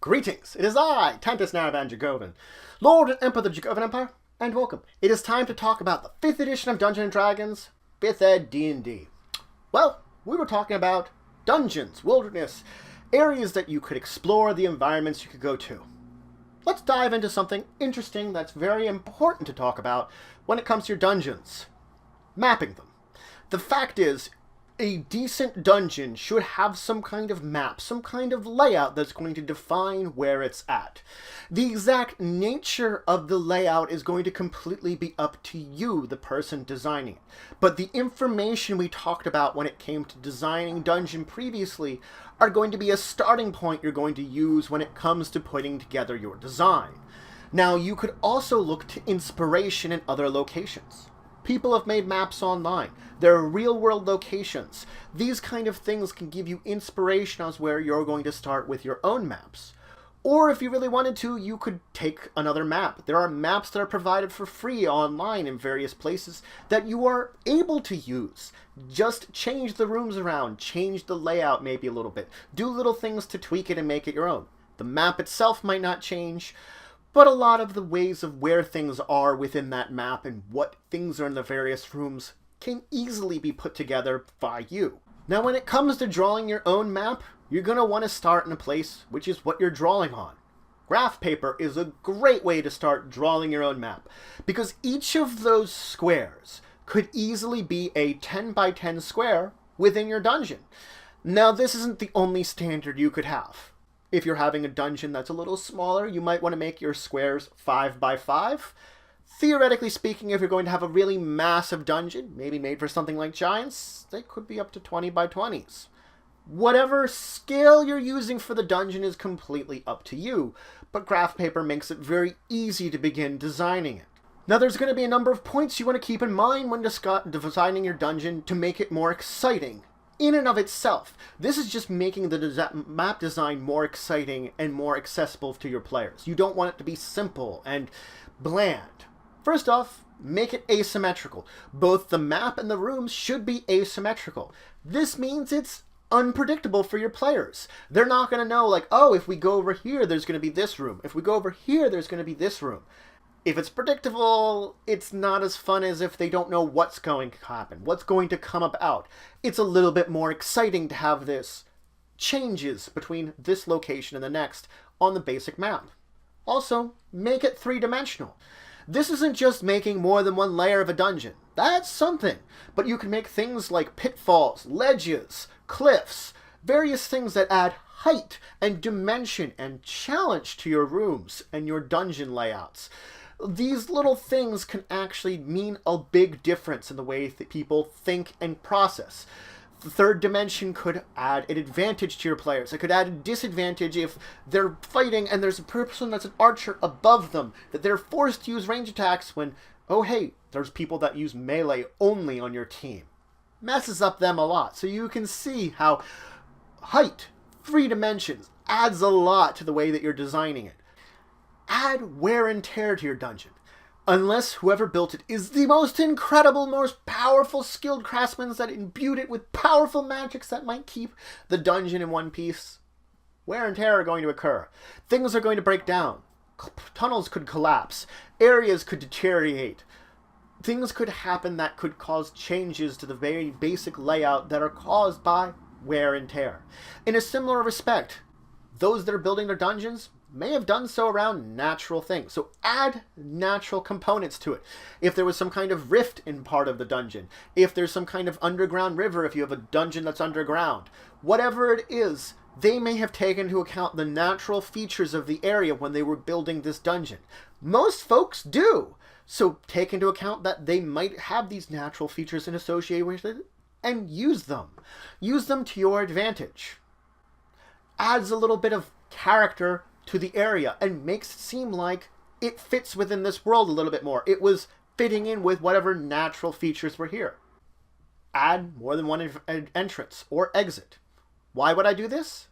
Greetings, it is I, Tantus Naravan Dracovin, Lord and Emperor of the Dracovin Empire, and welcome. It is time to talk about the 5th edition of Dungeons & Dragons, 5th Ed D&D. Well, we were talking about dungeons, wilderness, areas that you could explore, the environments you could go to. Let's dive into something interesting that's very important to talk about when it comes to your dungeons. Mapping them. The fact is, a decent dungeon should have some kind of map, some kind of layout that's going to define where it's at. The exact nature of the layout is going to completely be up to you, the person designing it. But the information we talked about when it came to designing dungeon previously are going to be a starting point you're going to use when it comes to putting together your design. Now, you could also look to inspiration in other locations. People have made maps online. There are real-world locations. These kind of things can give you inspiration as where you're going to start with your own maps. Or if you really wanted to, you could take another map. There are maps that are provided for free online in various places that you are able to use. Just change the rooms around, change the layout maybe a little bit. Do little things to tweak it and make it your own. The map itself might not change, but a lot of the ways of where things are within that map and what things are in the various rooms can easily be put together by you. Now, when it comes to drawing your own map, you're going to want to start in a place which is what you're drawing on. Graph paper is a great way to start drawing your own map, because each of those squares could easily be a 10 by 10 square within your dungeon. Now, this isn't the only standard you could have. If you're having a dungeon that's a little smaller, you might want to make your squares 5 by 5. Theoretically speaking, if you're going to have a really massive dungeon, maybe made for something like giants, they could be up to 20 by 20s. Whatever scale you're using for the dungeon is completely up to you, but graph paper makes it very easy to begin designing it. Now, there's going to be a number of points you want to keep in mind when designing your dungeon to make it more exciting. In and of itself, this is just making the map design more exciting and more accessible to your players. You don't want it to be simple and bland. First off, make it asymmetrical. Both the map and the rooms should be asymmetrical. This means it's unpredictable for your players. They're not going to know, like, oh, if we go over here, there's going to be this room. If we go over here, there's going to be this room. If it's predictable, it's not as fun as if they don't know what's going to happen, what's going to come about. It's a little bit more exciting to have this changes between this location and the next on the basic map. Also, make it three-dimensional. This isn't just making more than one layer of a dungeon. That's something. But you can make things like pitfalls, ledges, cliffs, various things that add height and dimension and challenge to your rooms and your dungeon layouts. These little things can actually mean a big difference in the way that people think and process. The third dimension could add an advantage to your players. It could add a disadvantage if they're fighting and there's a person that's an archer above them, that they're forced to use range attacks when, oh hey, there's people that use melee only on your team. Messes up them a lot. So you can see how height, 3 dimensions, adds a lot to the way that you're designing it. Add wear and tear to your dungeon. Unless whoever built it is the most incredible, most powerful, skilled craftsmen that imbued it with powerful magics that might keep the dungeon in one piece, wear and tear are going to occur. Things are going to break down. Tunnels could collapse. Areas could deteriorate. Things could happen that could cause changes to the very basic layout that are caused by wear and tear. In a similar respect, those that are building their dungeons may have done so around natural things. So add natural components to it. If there was some kind of rift in part of the dungeon, if there's some kind of underground river, if you have a dungeon that's underground, whatever it is, they may have taken into account the natural features of the area when they were building this dungeon. Most folks do. So take into account that they might have these natural features associated with it and use them. Use them to your advantage. Adds a little bit of character to the area and makes it seem like it fits within this world a little bit more. It was fitting in with whatever natural features were here. Add more than one entrance or exit. Why would I do this?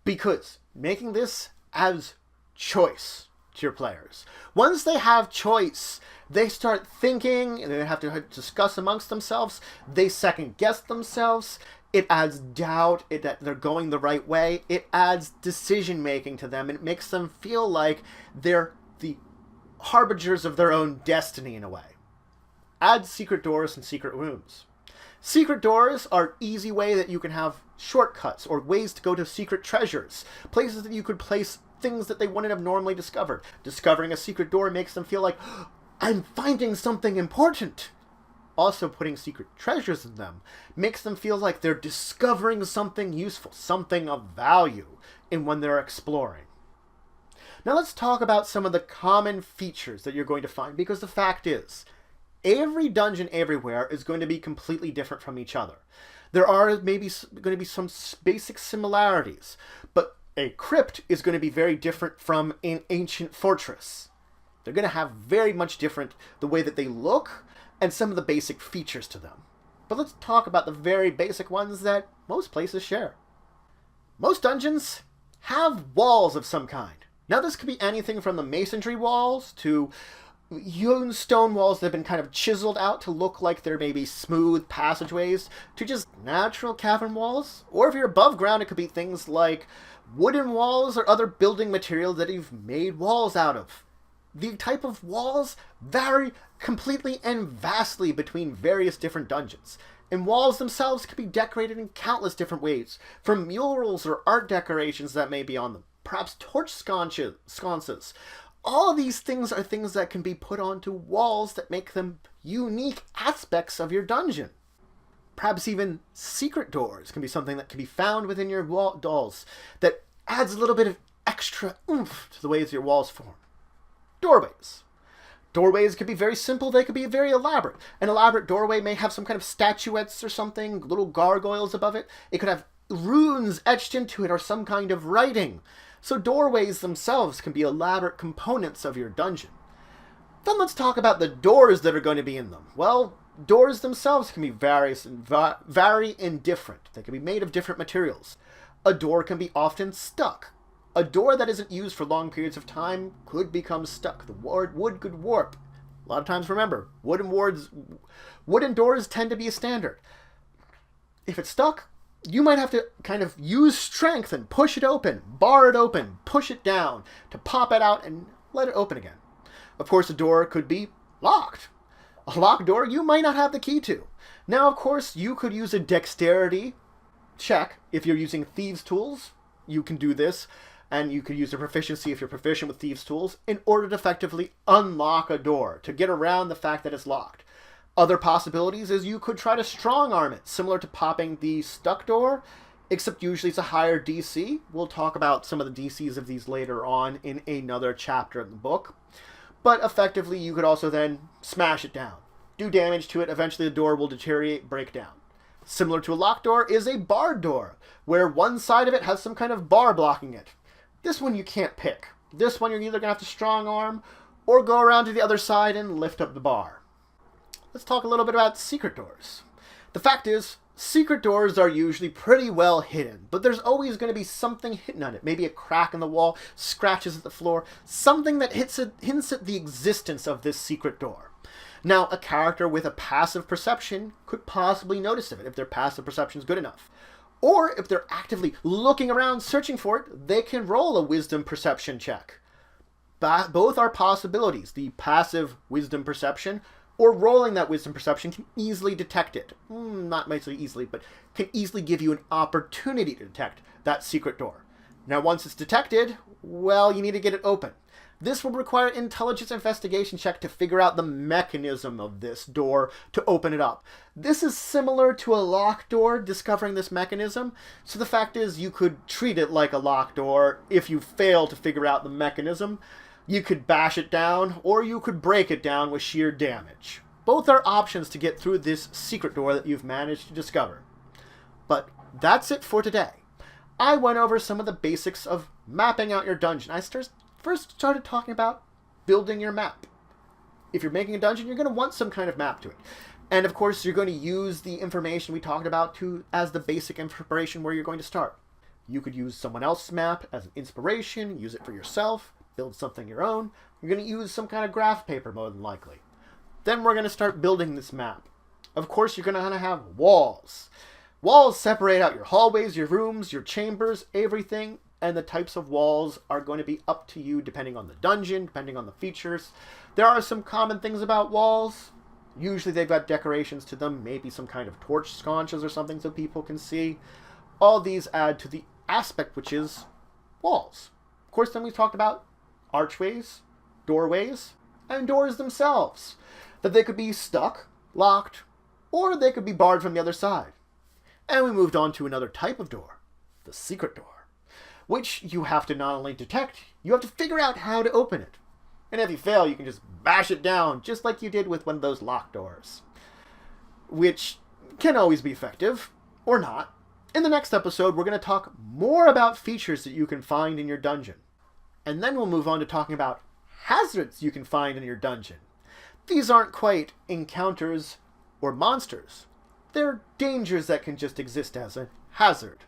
Because making this as choice. to your players. Once they have choice, they start thinking, and they have to discuss amongst themselves. They second guess themselves. It adds doubt that they're going the right way. It adds decision making to them, and it makes them feel like they're the harbingers of their own destiny in a way. Add secret doors and secret rooms. Secret doors are an easy way that you can have shortcuts or ways to go to secret treasures, places that you could place things that they wouldn't have normally discovered. Discovering a secret door makes them feel like, I'm finding something important. Also, putting secret treasures in them makes them feel like they're discovering something useful, something of value in when they're exploring. Now let's talk about some of the common features that you're going to find, because the fact is, every dungeon everywhere is going to be completely different from each other. There are maybe going to be some basic similarities, but a crypt is going to be very different from an ancient fortress. They're going to have very much different the way that they look and some of the basic features to them. But let's talk about the very basic ones that most places share. Most dungeons have walls of some kind. Now this could be anything from the masonry walls to hewn stone walls that have been kind of chiseled out to look like they're maybe smooth passageways, to just natural cavern walls. Or if you're above ground, it could be things like wooden walls or other building material that you've made walls out of. The type of walls vary completely and vastly between various different dungeons. And walls themselves can be decorated in countless different ways, from murals or art decorations that may be on them, perhaps torch sconces. All of these things are things that can be put onto walls that make them unique aspects of your dungeon. Perhaps even secret doors can be something that can be found within your walls that adds a little bit of extra oomph to the ways your walls form. Doorways. Doorways could be very simple, they could be very elaborate. An elaborate doorway may have some kind of statuettes or something, little gargoyles above it. It could have runes etched into it or some kind of writing. So doorways themselves can be elaborate components of your dungeon. Then let's talk about the doors that are going to be in them. Well, doors themselves can be vary and different. They can be made of different materials. A door can be often stuck. A door that isn't used for long periods of time could become stuck. The wood could warp. A lot of times, remember, wooden doors tend to be a standard. If it's stuck, you might have to kind of use strength and push it open, bar it open, push it down to pop it out and let it open again. Of course, a door could be locked. A locked door you might not have the key to. Now, of course, you could use a dexterity check. If you're using thieves' tools, you can do this. And you could use a proficiency if you're proficient with thieves' tools in order to effectively unlock a door, to get around the fact that it's locked. Other possibilities is you could try to strong arm it, similar to popping the stuck door, except usually it's a higher DC. We'll talk about some of the DCs of these later on in another chapter in the book. But effectively, you could also then smash it down, do damage to it. Eventually the door will deteriorate, break down. Similar to a locked door is a barred door, where one side of it has some kind of bar blocking it. This one you can't pick. This one you're either going to have to strong arm or go around to the other side and lift up the bar. Let's talk a little bit about secret doors. The fact is, secret doors are usually pretty well hidden, but there's always going to be something hidden on it. Maybe a crack in the wall, scratches at the floor, something that hints at the existence of this secret door. Now, a character with a passive perception could possibly notice it if their passive perception is good enough. Or if they're actively looking around searching for it, they can roll a wisdom perception check. Both are possibilities. The passive wisdom perception or rolling that wisdom perception can easily detect it. Not so easily, but can easily give you an opportunity to detect that secret door. Now once it's detected, well, you need to get it open. This will require an intelligence investigation check to figure out the mechanism of this door to open it up. This is similar to a locked door, discovering this mechanism. So the fact is, you could treat it like a locked door. If you fail to figure out the mechanism, you could bash it down, or you could break it down with sheer damage. Both are options to get through this secret door that you've managed to discover. But that's it for today. I went over some of the basics of mapping out your dungeon. I first started talking about building your map. If you're making a dungeon, you're going to want some kind of map to it. And of course, you're going to use the information we talked about as the basic information where you're going to start. You could use someone else's map as an inspiration, use it for yourself, build something your own, you're going to use some kind of graph paper more than likely. Then we're going to start building this map. Of course, you're going to have walls. Walls separate out your hallways, your rooms, your chambers, everything, and the types of walls are going to be up to you depending on the dungeon, depending on the features. There are some common things about walls. Usually they've got decorations to them, maybe some kind of torch sconces or something so people can see. All these add to the aspect, which is walls. Of course, then we talked about archways, doorways, and doors themselves. That they could be stuck, locked, or they could be barred from the other side. And we moved on to another type of door, the secret door, which you have to not only detect, you have to figure out how to open it. And if you fail, you can just bash it down, just like you did with one of those locked doors. Which can always be effective, or not. In the next episode, we're going to talk more about features that you can find in your dungeon. And then we'll move on to talking about hazards you can find in your dungeon. These aren't quite encounters or monsters. They're dangers that can just exist as a hazard.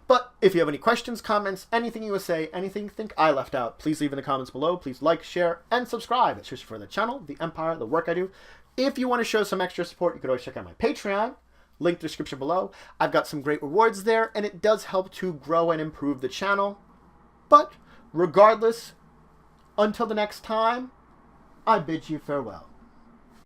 But if you have any questions, comments, anything you would say, anything you think I left out, please leave in the comments below. Please like, share, and subscribe. It's just for the channel, the empire, the work I do. If you want to show some extra support, you could always check out my Patreon. Link in the description below. I've got some great rewards there, and it does help to grow and improve the channel. But regardless, until the next time, I bid you farewell.